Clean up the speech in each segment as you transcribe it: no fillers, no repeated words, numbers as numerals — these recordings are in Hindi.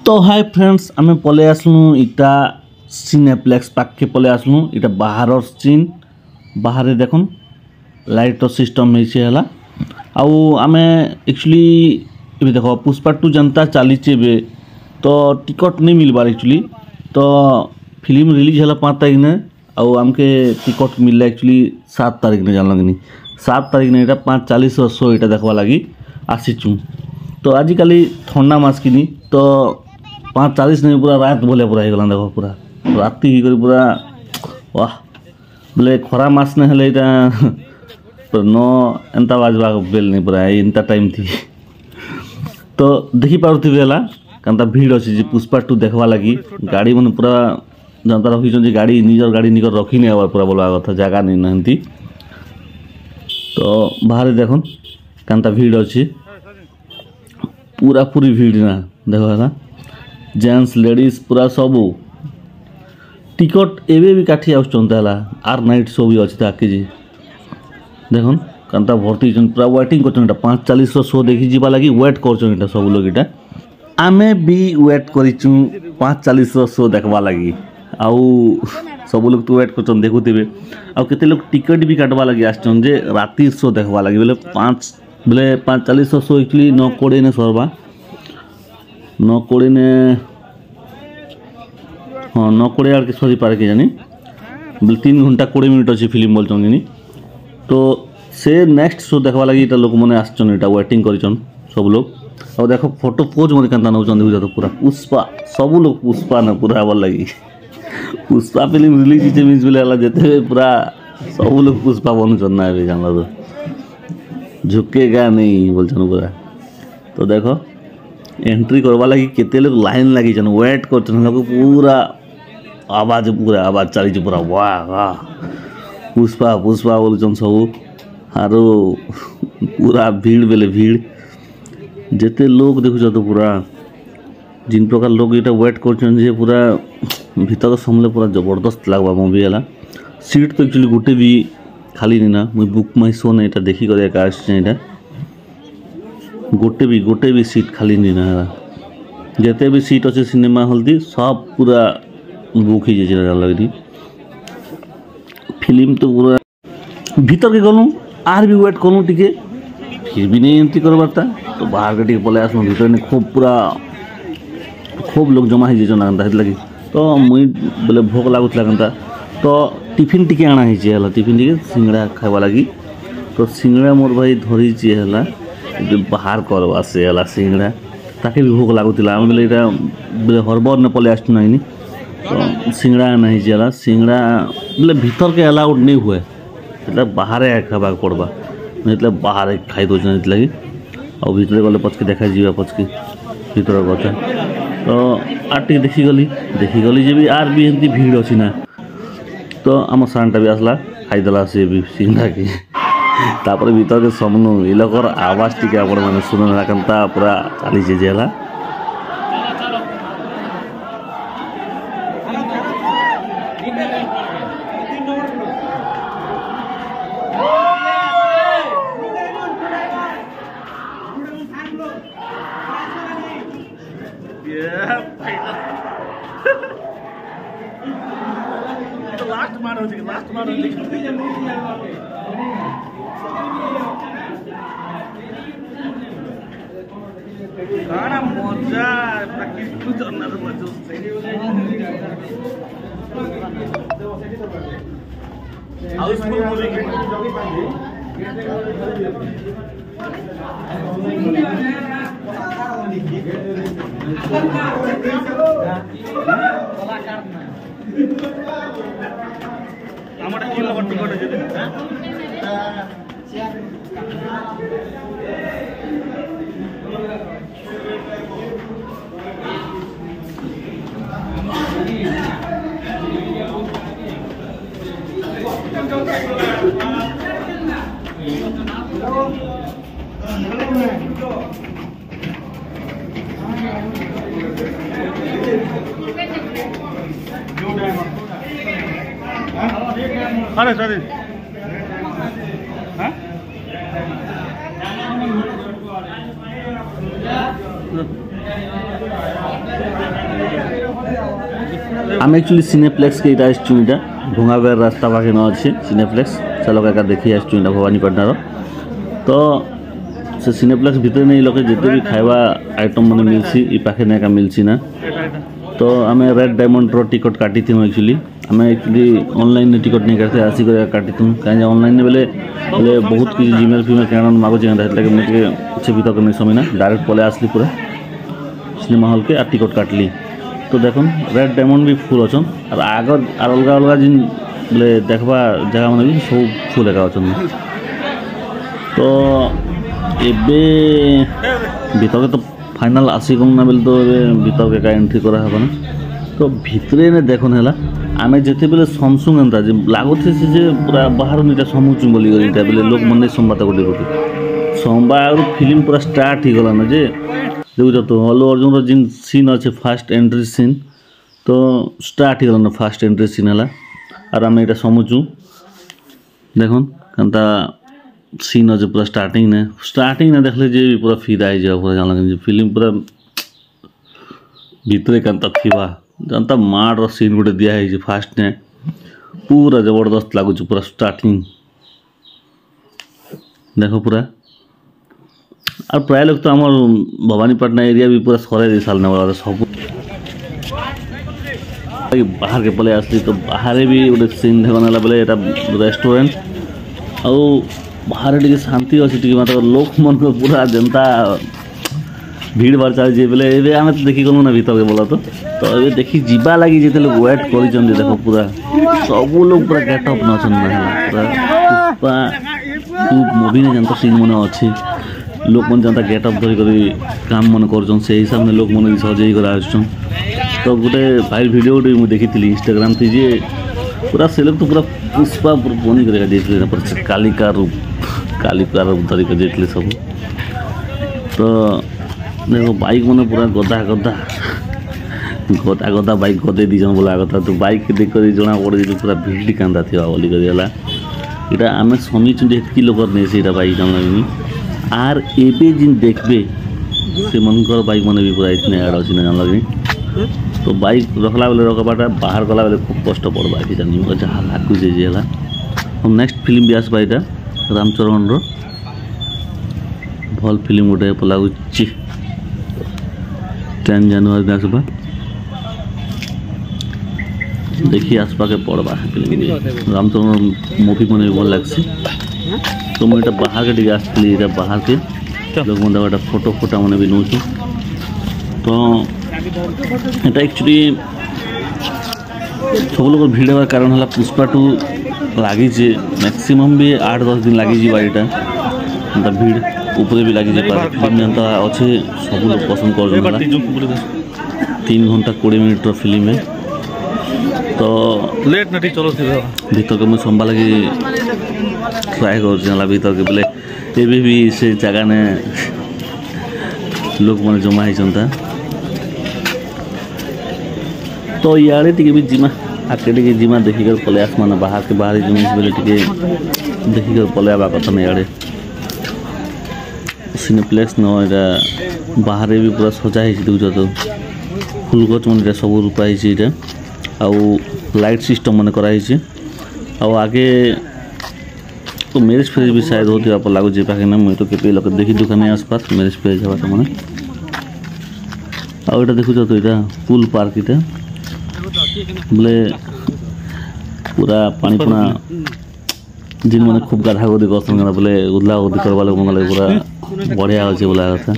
तो हाय फ्रेंड्स आम पलि आसलु इटा सिनेप्लेक्स पाखे पलि आसलु इटा बाहर सीन बाहर देखुन लाइट सिस्टम है आउ आम एक्चुअली ये देख पुष्पा 2 जनता चली तो टिकट नहीं मिलबार एक्चुअली तो फिल्म रिलीज है 5 तारीख ने आउ आमके टिकट मिलला एक्चुअली 7 तारीख ने जानल कि 7 तारीख ने 5:40 शो यहाँ देखवा लगी आसीचु तो आजिकल ठंडा मास कि तो 5:40 नहीं पूरा रात बोले पूरा हो गला देख पूरा राति पूरा वाह बोले खरा मास ने हेले तो न एंता बाजवा बेल नहीं पूरा एंता टाइम थी तो देखी पार्थ्वे है कंता भीड़ अच्छी पुष्पा 2 देखवा लगी गाड़ी मैंने पूरा जनता रखी गाड़ी निजर गाड़ी निकर रखी नहीं आवार पूरा बोलवा कथा जगह नहीं नहंती तो बाहर देखुन कंता भीड़ अच्छी पूरा पूरी भीड़ ना देखो है जेंट्स लेडीज पूरा सबू टिकट एवं भी काठी आसला आर नाइट शो भी अच्छी आके जी देखुन कंता भर्ती पूरा वेटिंग कर 5:40 शो देखी जीवा लगी वेट कर सब लोग इटा आमे भी वेट करूँ 5:40 शो देखवा लगी आउ सब लोग तो वेट कर देखुवे आउ केते लोग टिकट भी काटवा लगी आसचन जे राति शो देखवा लगी बोले 5:40 शो एक्चुअली 9:20 ने सरवा 9:20 ने हाँ 9:20 आड़ के सरी पारे के जानी बोले 3 घंटा 20 मिनट अच्छी फिल्म बोलचन तो से नेक्स्ट शो देखवा लगी लोक मैंने आसचन इटा वेटिंग करिचन सब लोग और देखो फोटो पोज मन केन्ता नौचन देखो तो पूरा पुष्पा सब लोग पुष्पा न पूरा हबार लगी पुष्पा फिल्म रिलीज मीन्स बोले जेते पूरा सब लोग पुष्पा बनूचन ना जानला तो झुकेगा नहीं बोलचन पूरा तो देखो एंट्री करवा लगी केते लोग लाइन लगी वेट करचन लोग पूरा आवाज चली पूरा वाह वाह पुष्पा पुष्पा बोलचन सब आरो पूरा भीड़ बेले भीड़ जेते लोग देखुच तो पूरा जिन प्रकार लोग ये वेट कर पूरा भीतर समले पूरा जबरदस्त लगवा मुवी है सीट तो एक्चुअली गोटे भी खाली नहीं ना मुझे बुक माई शो ने यहाँ देखी कर गोटे भी सीट खाली नहीं ना जिते भी सीट अच्छे सिनेमा हॉल थी सब पूरा बुक ही लगी फिल्म तो पूरा भीतर के गलूँ आर भी वेट करूँ टी फिर भी नहीं एंट्री करवाता तो बाहर के टी पलि आसलूँ भीतर खूब पूरा खूब लोग जमा होता लगी तो मुई बोले भोक लगुला तो टिफिन टी आना है टिफिन टी सिंगड़ा खावा लगी तो सिंगड़ा मोर भाई धरी है बाहर करवा से है सिंगड़ा ताकि भी भोक लगुला बोले यहाँ बोले हरबर ने पलि आसू ना तो सिंगड़ा आना है सिंगड़ा बोले भीतर के अलाउड नहीं हुए मतलब बाहर खावा पड़वा मतलब बाहर खाई दौन लगी और भीतर गले पचके देखा जा पचके भीतर कथा तो आर टे देखीगली जे भी आर भी एमती भीड़ अच्छी ना तो आम सानटा भी आसला खाईदेला सी भी सिंगड़ा के तापर भीतर के समनु ये लोकर आवाज टी आप शुणा केन्ता पूरा चली जेला लास्ट मारो गाना मजा कितु जन्नत मजा हाउसफुल अरे सर हाँ आम एक्चुअली सिनेप्लेक्स के इटा भुंगागढ़ रास्ता पाखे न अच्छे सिनेप्लेक्स चलो का देखी आसटा भवानीपाटनार तो से सिनेप्लेक्स भितर नहीं लोग जिते भी खावा आइटम मैंने मिलसी पाखे नहीं मिलसी ना तो आम रेड डायमंड रो टिकट काटी थी एक्चुअली आम एक्चुअली ऑनलाइन टिकट नहीं करते आसिक काटी थी कहीं ऑनलाइन बेले बोले बहुत किसी जिमेल फिमेल क्या मागुचे मुझे से भीतर नहीं समय ना डायरेक्ट पले आसली पूरा सिनेमा हॉल के टिकट काटली तो देखो रेड डायमंड भी फुल अच्छन और आग अलग अलग जिन बोले देखा जगह मैंने भी सब फुल एका अच्छन तो एबे भीतर के तो फाइनल आसी कम ना बेले तो भीतर के एंट्री करा ना तो भितरे ने देखो है आम जिते बेले समसुंग एंता लगुथे से पूरा बाहर नीटा समूचु बोली बेले लोक मन संबाद गोटे गोटे सोमवार फिल्म पूरा स्टार्ट हो गला ना जे देखो तो अल्लू अर्जुन जिन सीन अच्छे फास्ट एंट्री सीन तो स्टार्ट हो गला ना फास्ट एंट्री सीन है और आम यहाँ समझु देख कता सीन अच्छे पूरा स्टार्टिंग ने देखले जे पूरा फिदा हो पूरा जान फिल्म पूरा भितर कता थी जनता मार सीन गोटे दिखाई फास्ट ने पूरा जबरदस्त लगुच पूरा स्टार्टिंग देखो पूरा और प्राय लोग तो आम भवानीपाटना एरिया भी पूरा सराई दे साल वाला सब बाहर के पले आसली तो बाहर भी गोटे सीन देखा बेले रेस्टोरेंट आ बाहर टे शांति अच्छी मतलब लोक मन को पूरा जनता भीड़ भाड़ चलती बेले ए आम तो देखी गलु ना भीतर के बोला तो ये देखी जीवा लगी जिते लोग वेट कर देखो पूरा सब लोग पूरा गेटअप न पूरा मुवी ने जनता सीन मन अच्छी लोक मन जनता गेटअप धरिक काम मन कर हिसाब से लोक मन सजे कर आसन तो गोटे भाई वीडियो गोटे मुझे देखी इंस्टाग्राम थी जे पूरा से लोग तो पूरा पुष्पा बनी कर पूरा कालिका रूप धरिक जाते सब तो देखो बाइक मैंने पूरा गदा गदा गदा गदा बाइक गदे दीजन बोला कथा तो बाइक देख जना पड़े पूरा भिड़ कांदा थी बोलिक इटा आम समीचु हेतु लोग नहीं बाइक जान आर एबे जिन देखबे से मनकर बाइक मैंने भी पूरा इतने ऐड अच्छी ना जान लगे तो बाइक रखला बेले रखबाटा बाहर गला बेले खूब कष्ट पड़वा कि जानी जहाँ लगुचे जे हम नेक्स्ट फिल्म भी आसबा यहाँ रामचरण भल फिल्म गोटे लगुच 10 जनवरी आसबा देखी आसपा के पड़वा फिल्म रामचरण मुवी मैंने भी भल लग्सी तो मुझे बाहर के आसती बाहर के लोग मतलब फोटो फोटा मैंने भी नौ तो এটা एक्चुअली सब लोग भिड़ हर कारण है पुष्पा 2 लगी मैक्सिमम भी 8-10 दिन लगी बाड़ीटा भिड़ ऊपर भी लगी फिल्म जनता अच्छे सब लोग पसंद कर 3 घंटा 20 मिनट फिल्म है तो लेट नहीं चलो भीतर के मुझे संभा लगी ट्राए कर भीतर के बोले ये भी से जगह ने लोग मैंने जमा होता तो इे टी भी जिमा आगे टी जिमा देखिक पलि आस माना बाहर के बाहर जिन बेले टी देखिक पलि आवा कथा नहीं इे सिनेप्लेक्स न यहाँ बाहर भी पूरा सजा देखुच तो फुल गच मन सब रूपाई यहाँ आउ लाइट सिस्टम मन कराई आगे तो मैरिज फेज भी शायद होती आप लगुच पाखे ना मुझे तो के लोग देखी दुकान आसपास मैरिज फेज हवा मैंने आउ देखुच तो यहाँ पुल पार्क इटा बोले पूरा पानी पुना जिन मैंने खूब गाधा गोदी कर बोले उदला उदी करवा लोग मतलब पूरा बढ़िया अच्छे बोला कथा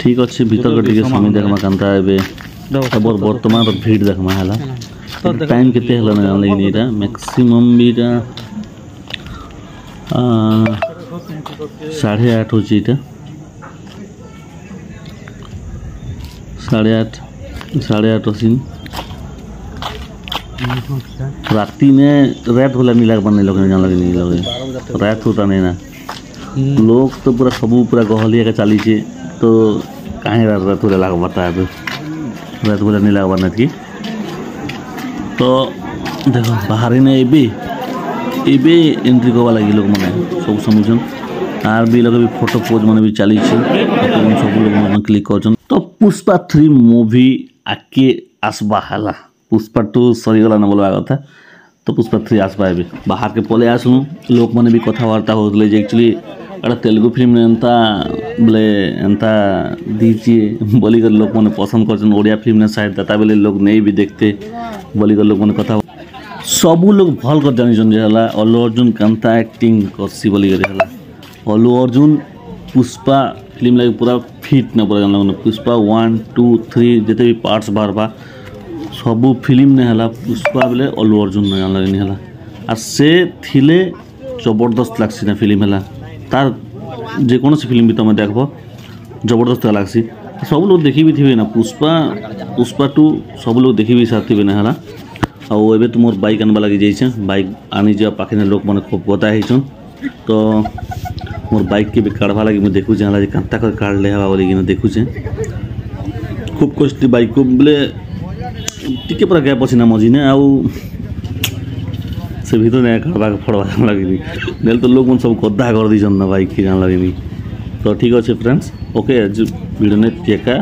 ठीक अच्छे भीतर के समय देखमा कांता बर्तमान भीड़ देखमा है टाइम केते हला ना जान लेकिन मैक्सिमम भी 8:30 हो 8:30 सीन राती में रात होला नहीं लग लोग जान लगे नहीं लगे रात होता नहीं ना लोग तो पूरा सब पूरा गहलिया के चली तो कहीं रात होला लग बता रात होला नहीं लग बना की तो देखो बाहर ने एबे एंट्री करवा लगी लोग मैंने सब समझन आर भी लोग भी फोटो पोज मैंने भी चली सब लोग क्लिक कर। तो पुष्पा 3 मूवी आके आसबा है। पुष्पा 2 सरीगला ना बोलवा कथा। तो पुष्पा 3 आसबा भी बाहर के पले आसलु लोक मैंने भी कथबार्ता होते एक्चुअली एटा तेलुगु फिल्म एंता बोले एंता दीजिए बोलिकर लोक मैंने पसंद कर ओडिया फिल्म ने शायद दाता बेले लोग नहीं भी देखते बोलिकर लोक मैंने कथा सबू लोग भल कर जानी अल्लू अर्जुन केनता एक्टिंग करसी बोलिकर अल्लू अर्जुन पुष्पा फिल्म लगे पूरा फिट ना पूरा जान पुष्पा 1 2 3 जिते भी पार्ट्स बाहर बा सबू फिल्म ने हला पुष्पा बेले अल्लू अर्जुन ने जान लगे हला आ से थिले जबरदस्त लागसी ना फिल्म हला तार जेकोसी फिल्म भी तुम देखो जबरदस्त लागसी सब लोग देखी भी थे ना पुष्पा 2 सब लोग देखी भी साथी ना हला आउ एबे तो मोर बाइक आनबा लगी जाइए बाइक आनी जा पाखे लोक मैंने खूब बताई तो मोर बाइक के भी काढ़वा लगी मुझे देखु कांता कर काढ़ ले हवा बोलिकी देखुचे खूब कष्टी बाइक को बोले टिके पूरा गैप अच्छी ना मझी ने आउ से भीतर नहीं काढ़वा फड़वा लगी नहीं तो लोग सब गद्दा कर दी ना बाइक की जान लगी तो ठीक अच्छे फ्रेंड्स ओके आज वीडियो ने टेका